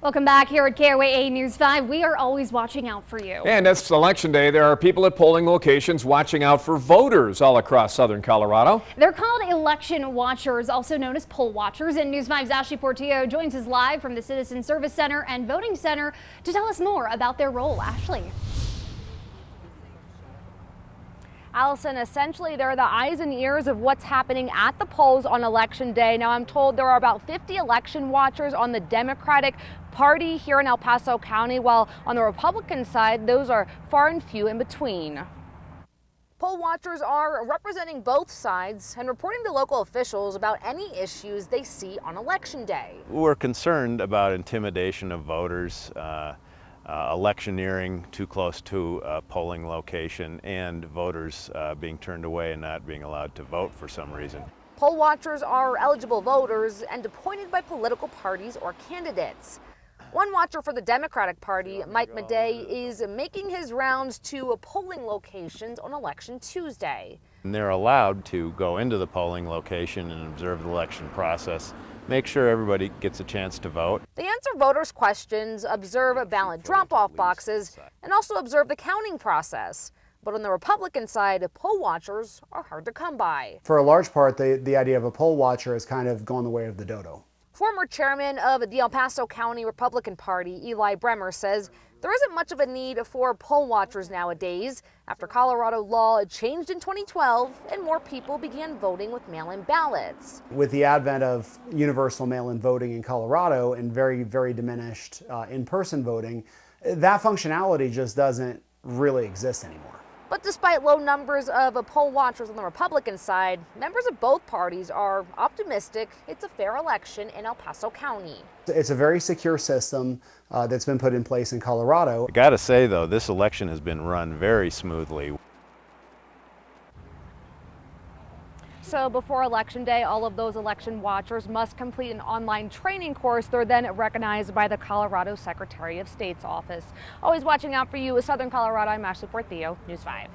Welcome back here at KOAA News 5. We are always watching out for you. And it's election day. There are people at polling locations watching out for voters all across southern Colorado. They're called election watchers, also known as poll watchers. And News 5's Ashley Portillo joins us live from the Citizen Service Center and Voting Center to tell us more about their role. Ashley. Allison, essentially they're the eyes and ears of what's happening at the polls on election day. Now I'm told there are about 50 election watchers on the Democratic Party here in El Paso County, while on the Republican side, those are far and few in between. Poll watchers are representing both sides and reporting to local officials about any issues they see on election day. We're concerned about intimidation of voters, electioneering too close to a polling location, and voters being turned away and not being allowed to vote for some reason. Poll watchers are eligible voters and appointed by political parties or candidates. One watcher for the Democratic Party, Mike Madej, is making his rounds to polling locations on Election Tuesday. And they're allowed to go into the polling location and observe the election process, make sure everybody gets a chance to vote. They answer voters' questions, observe ballot drop-off boxes, and also observe the counting process. But on the Republican side, poll watchers are hard to come by. For a large part, the idea of a poll watcher has kind of gone the way of the dodo. Former chairman of the El Paso County Republican Party, Eli Bremer, says there isn't much of a need for poll watchers nowadays after Colorado law changed in 2012 and more people began voting with mail-in ballots. With the advent of universal mail-in voting in Colorado and very, very diminished in-person voting, that functionality just doesn't really exist anymore. But despite low numbers of poll watchers on the Republican side, members of both parties are optimistic it's a fair election in El Paso County. It's a very secure system that's been put in place in Colorado. I gotta say though, this election has been run very smoothly. So before Election Day, all of those election watchers must complete an online training course. They're then recognized by the Colorado Secretary of State's office. Always watching out for you, Southern Colorado, I'm Ashley Portillo, News 5.